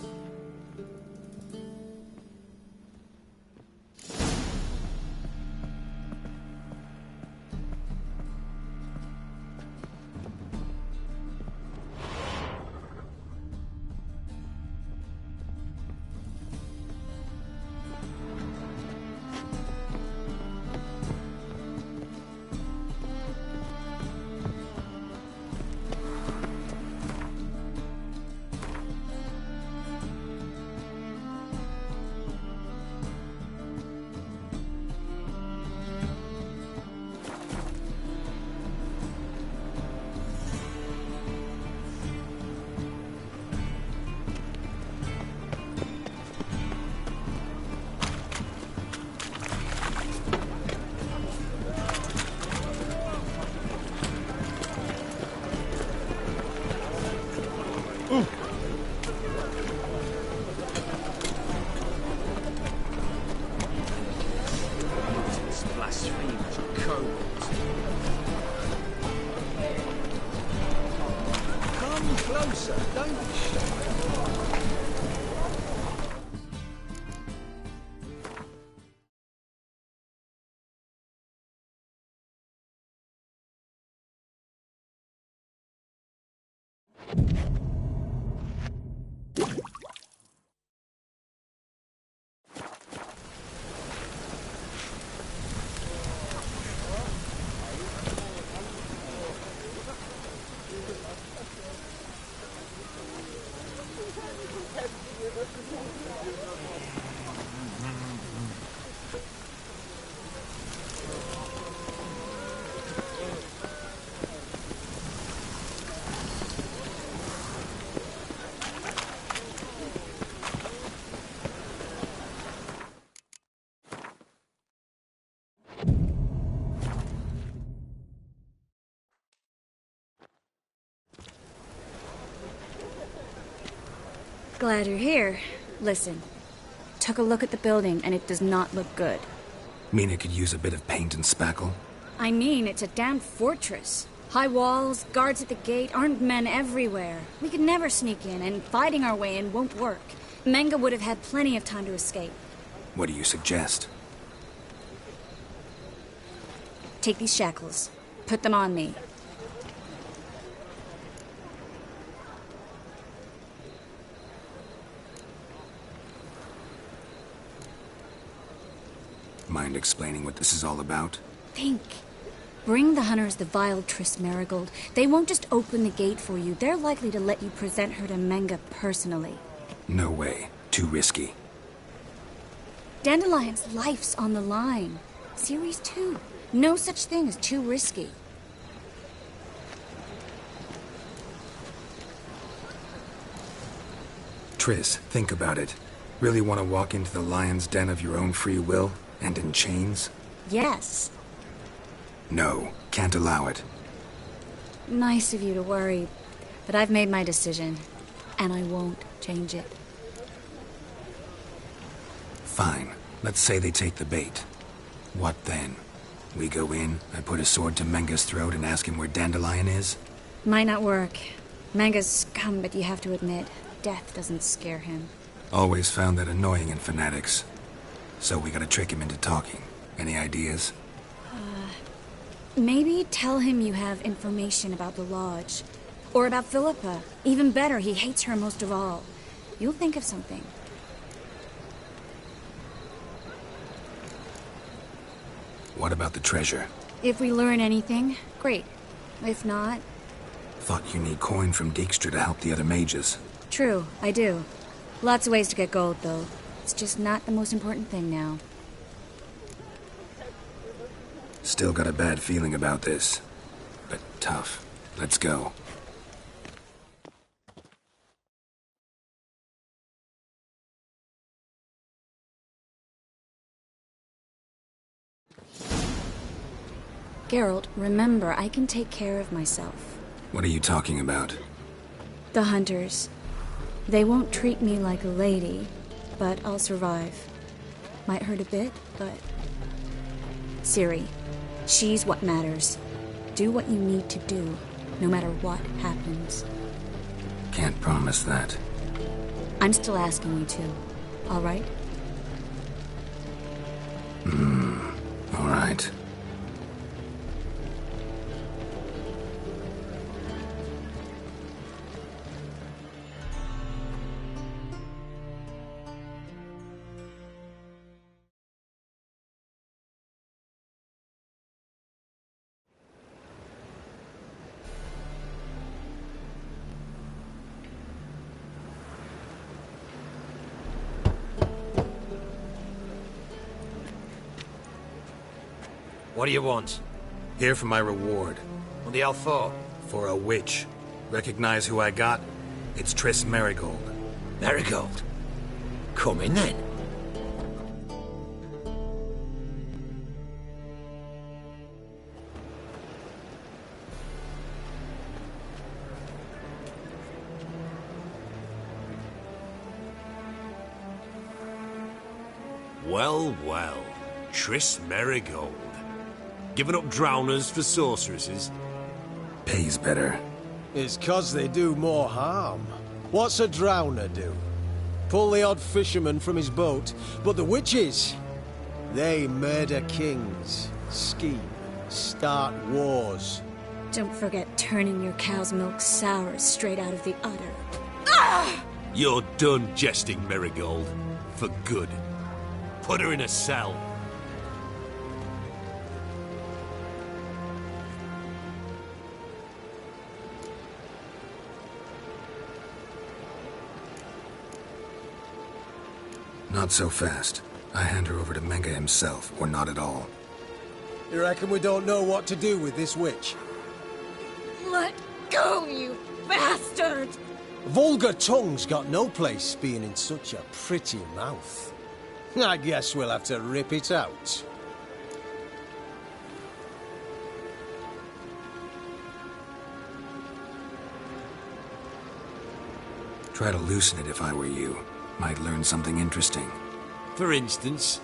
Glad you're here. Listen, took a look at the building and it does not look good. Mean it could use a bit of paint and spackle? I mean, it's a damn fortress. High walls, guards at the gate, armed men everywhere. We could never sneak in, and fighting our way in won't work. Menga would have had plenty of time to escape. What do you suggest? Take these shackles. Put them on me. Mind explaining what this is all about? Think. Bring the hunters the vile Triss Merigold. They won't just open the gate for you. They're likely to let you present her to Menga personally. No way. Too risky. Dandelion's life's on the line. Series 2. No such thing as too risky. Triss, think about it. Really want to walk into the lion's den of your own free will, and in chains? Yes. No, can't allow it. Nice of you to worry, but I've made my decision, and I won't change it. Fine. Let's say they take the bait. What then? We go in, I put a sword to Menga's throat and ask him where Dandelion is? Might not work. Manga's scum, but you have to admit, death doesn't scare him. Always found that annoying in fanatics. So we gotta trick him into talking. Any ideas? Maybe tell him you have information about the Lodge. Or about Philippa. Even better, he hates her most of all. You'll think of something. What about the treasure? If we learn anything, great. If not... Thought you need coin from Dijkstra to help the other mages. True, I do. Lots of ways to get gold, though. It's just not the most important thing now. Still got a bad feeling about this. But tough. Let's go. Geralt, remember, I can take care of myself. What are you talking about? The hunters. They won't treat me like a lady, but I'll survive. Might hurt a bit, but... Ciri, she's what matters. Do what you need to do, no matter what happens. Can't promise that. I'm still asking you to, all right? All right. What do you want? Here for my reward. What the hell for? For a witch. Recognize who I got? It's Triss Merigold. Merigold? Come in then. Well, well. Triss Merigold. Giving up drowners for sorceresses? Pays better. It's 'cause they do more harm. What's a drowner do? Pull the odd fisherman from his boat, but the witches, they murder kings, scheme, start wars. Don't forget turning your cow's milk sour straight out of the udder. You're done jesting, Merigold. For good. Put her in a cell. Not so fast. I hand her over to Menga himself, or not at all. You reckon we don't know what to do with this witch? Let go, you bastard! Vulgar tongue's got no place being in such a pretty mouth. I guess we'll have to rip it out. Try to loosen it if I were you. Might learn something interesting. For instance?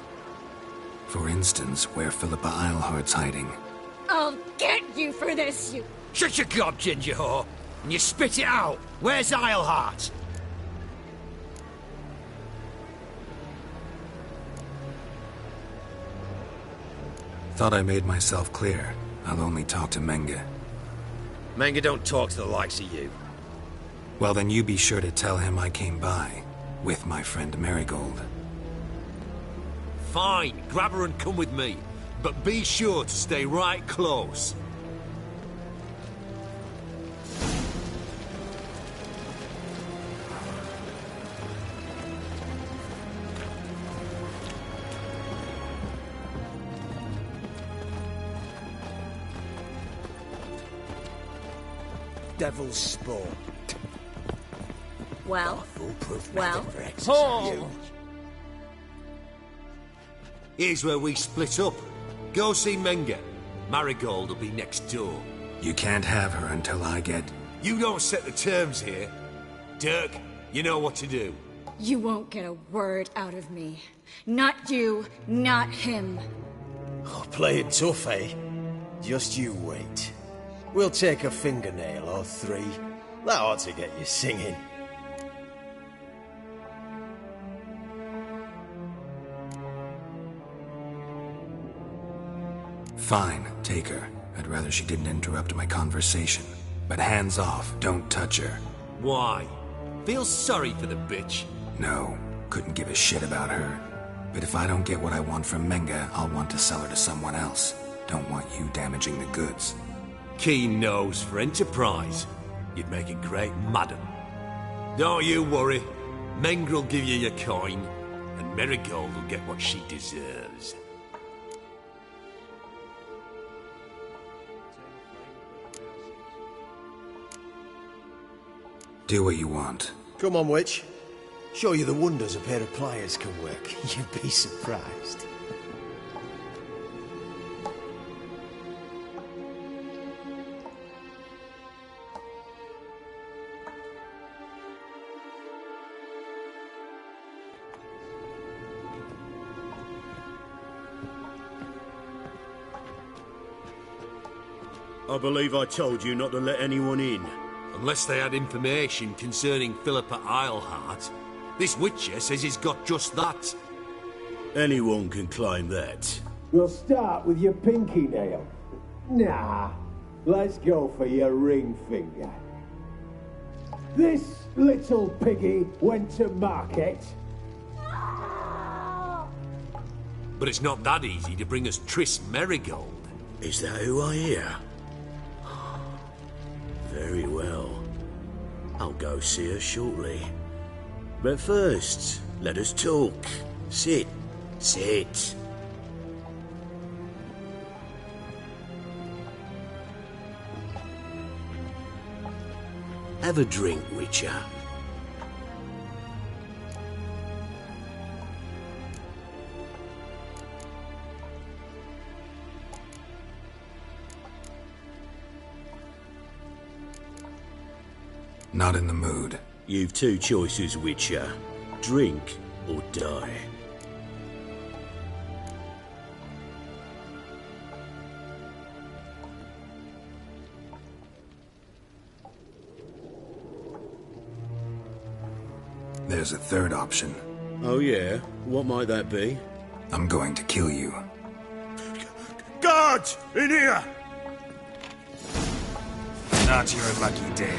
For instance, where Philippa Eilhart's hiding. I'll get you for this, you... Shut your gob, ginger whore, and you spit it out. Where's Eilhart? Thought I made myself clear. I'll only talk to Menga. Menga don't talk to the likes of you. Well, then you be sure to tell him I came by. With my friend Merigold. Fine, grab her and come with me. But be sure to stay right close. devil's spawn. Well? Well? Oh. Here's where we split up. Go see Menga. Marigold will be next door. You can't have her until I get... You don't set the terms here. Dirk, you know what to do. You won't get a word out of me. Not you, not him. Oh, play it tough, eh? Just you wait. We'll take a fingernail or 3. That ought to get you singing. Fine, take her. I'd rather she didn't interrupt my conversation. But hands off, don't touch her. Why? Feel sorry for the bitch? No, couldn't give a shit about her. But if I don't get what I want from Menga, I'll want to sell her to someone else. Don't want you damaging the goods. Keen nose for enterprise. You'd make a great madam. Don't you worry. Mengrel will give you your coin, and Marigold will get what she deserves. Do what you want. Come on, witch. Show you the wonders a pair of pliers can work. You'd be surprised. I believe I told you not to let anyone in. Unless they had information concerning Philippa Eilhart. This Witcher says he's got just that. Anyone can claim that. We'll start with your pinky nail. Nah, let's go for your ring finger. This little piggy went to market. But it's not that easy to bring us Triss Marigold. Is that who I hear? Very well. I'll go see her shortly. But first, let us talk. Sit. Sit. Have a drink, Witcher. Not in the mood. You've 2 choices, Witcher. Drink or die. There's a third option. Oh yeah? What might that be? I'm going to kill you. Guards! In here! Not your lucky day.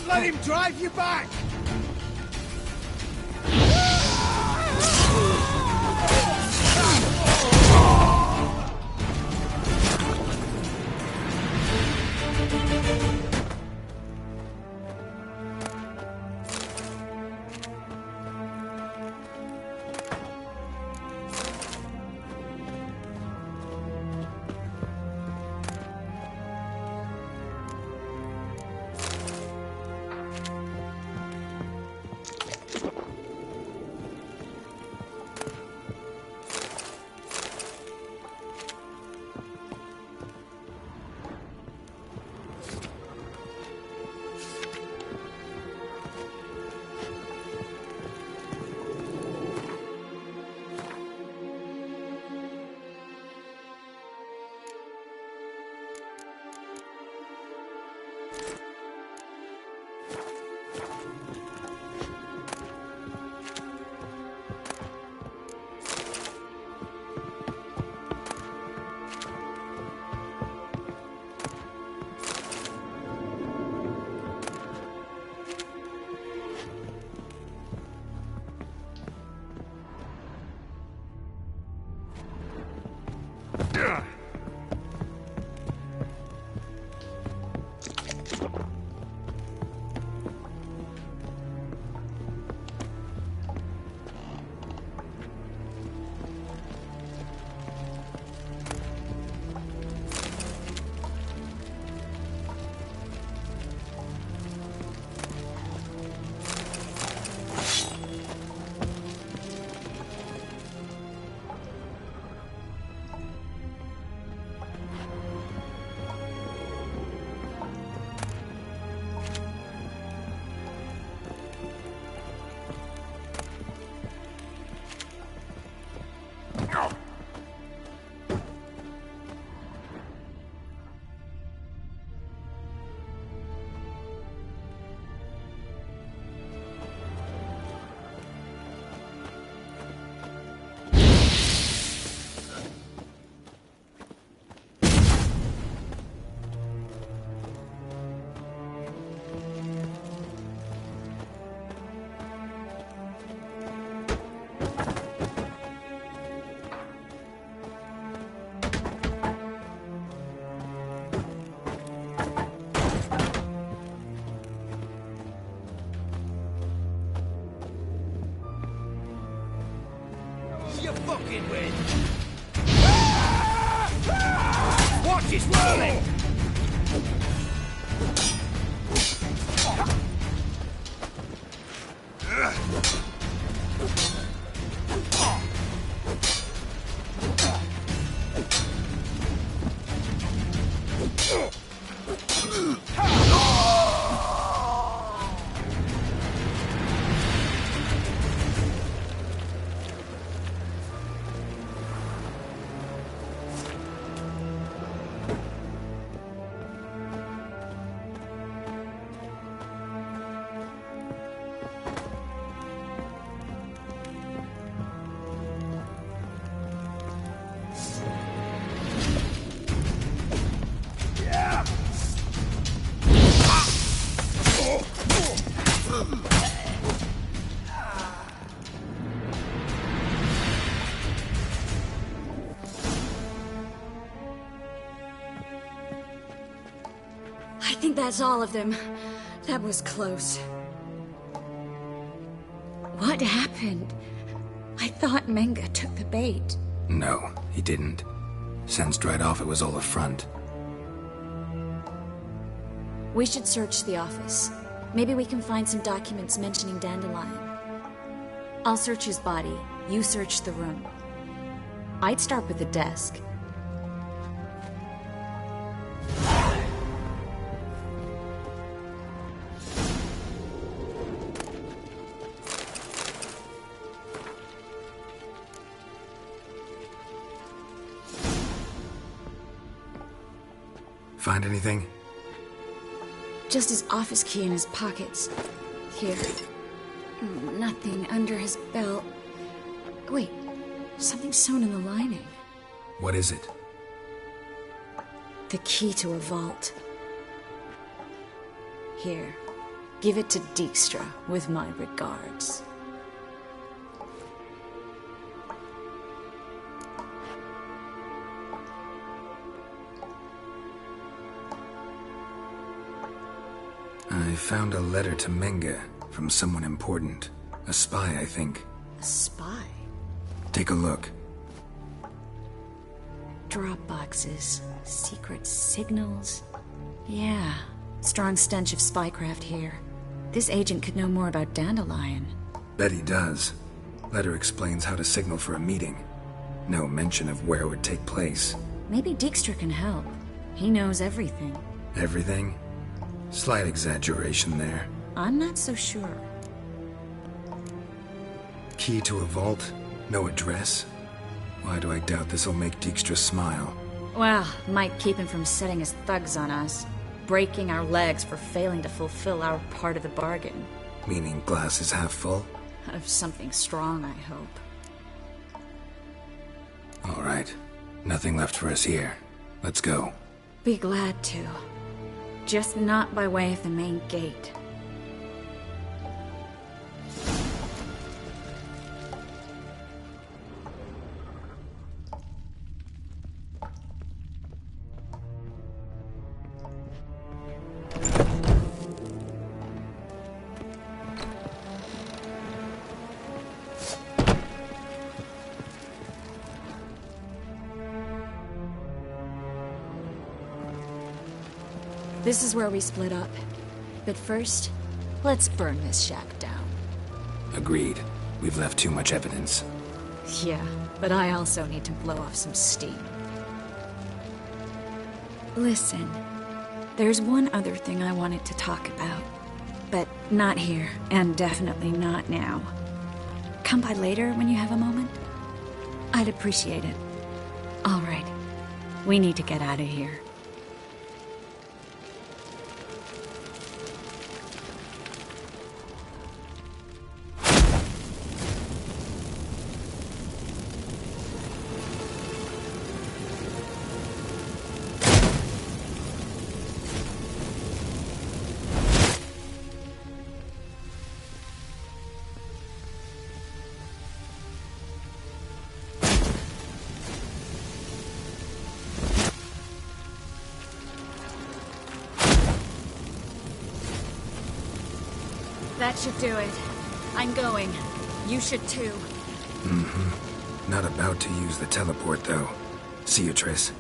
Let him drive you back! You fucking win! Watch it whirling! That's all of them. That was close. What happened? I thought Menga took the bait. No, he didn't. Sensed right off it was all a front. We should search the office. Maybe we can find some documents mentioning Dandelion. I'll search his body. You search the room. I'd start with the desk. Find anything? Just his office key in his pockets. Here. Nothing under his belt. Wait, something sewn in the lining. What is it? The key to a vault. Here. Give it to Dijkstra with my regards. I found a letter to Menga from someone important. A spy, I think. A spy? Take a look. Drop boxes, secret signals. Yeah, strong stench of spycraft here. This agent could know more about Dandelion. Bet he does. Letter explains how to signal for a meeting. No mention of where it would take place. Maybe Dijkstra can help. He knows everything. Everything? Slight exaggeration there. I'm not so sure. Key to a vault? No address? Why do I doubt this'll make Dijkstra smile? Well, might keep him from setting his thugs on us. Breaking our legs for failing to fulfill our part of the bargain. Meaning glass is half full? Of something strong, I hope. All right. Nothing left for us here. Let's go. Be glad to. Just not by way of the main gate. This is where we split up. But first, let's burn this shack down. Agreed. We've left too much evidence. Yeah, but I also need to blow off some steam. Listen, there's one other thing I wanted to talk about. But not here, and definitely not now. Come by later when you have a moment? I'd appreciate it. All right. We need to get out of here. That should do it. I'm going. You should too. Mm-hmm. Not about to use the teleport, though. See you, Triss.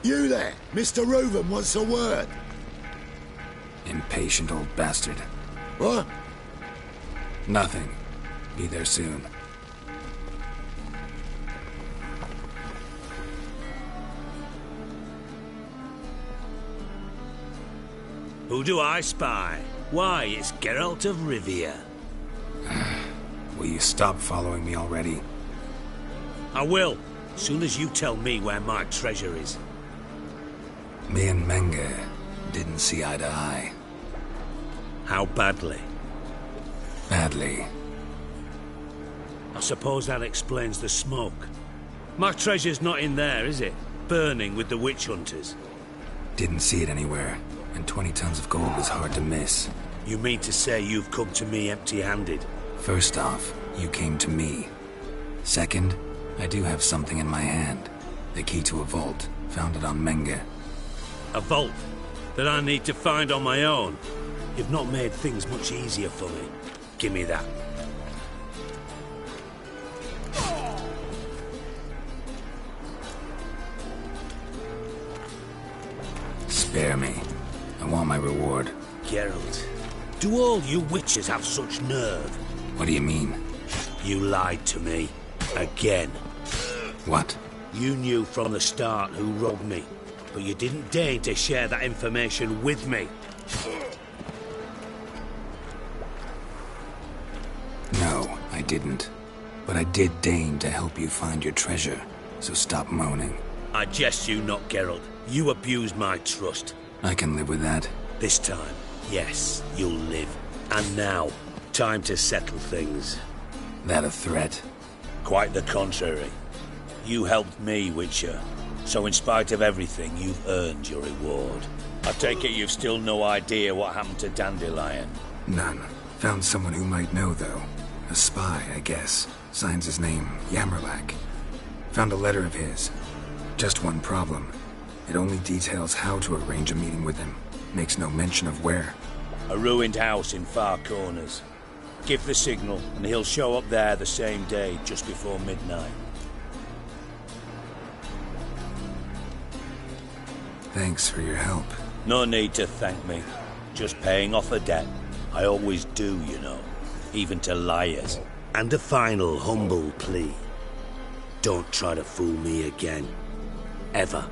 You there, Mr. Reuven wants a word. Impatient old bastard. What? Nothing. Be there soon. Who do I spy? Why, it's Geralt of Rivia. Will you stop following me already? I will, soon as you tell me where my treasure is. Me and Menge didn't see eye to eye. How badly? Badly. I suppose that explains the smoke. My treasure's not in there, is it? Burning with the witch hunters. Didn't see it anywhere, and 20 tons of gold is hard to miss. You mean to say you've come to me empty-handed? First off, you came to me. Second, I do have something in my hand. The key to a vault, found it on Menge. A vault that I need to find on my own? You've not made things much easier for me. Give me that. Spare me. I want my reward. Geralt, do all you witches have such nerve? What do you mean? You lied to me. Again. What? You knew from the start who robbed me, but you didn't deign to share that information with me. No, I didn't. But I did deign to help you find your treasure, so stop moaning. I jest you not, Geralt. You abused my trust. I can live with that. This time, yes, you'll live. And now, time to settle things. That a threat? Quite the contrary. You helped me, Witcher. So in spite of everything, you've earned your reward. I take it you've still no idea what happened to Dandelion? None. Found someone who might know, though. A spy, I guess. Signs his name, Yammerlak. Found a letter of his. Just one problem. It only details how to arrange a meeting with him. Makes no mention of where. A ruined house in Far Corners. Give the signal, and he'll show up there the same day, just before midnight. Thanks for your help. No need to thank me. Just paying off a debt. I always do, you know. Even to liars. And a final humble plea. Don't try to fool me again. Ever.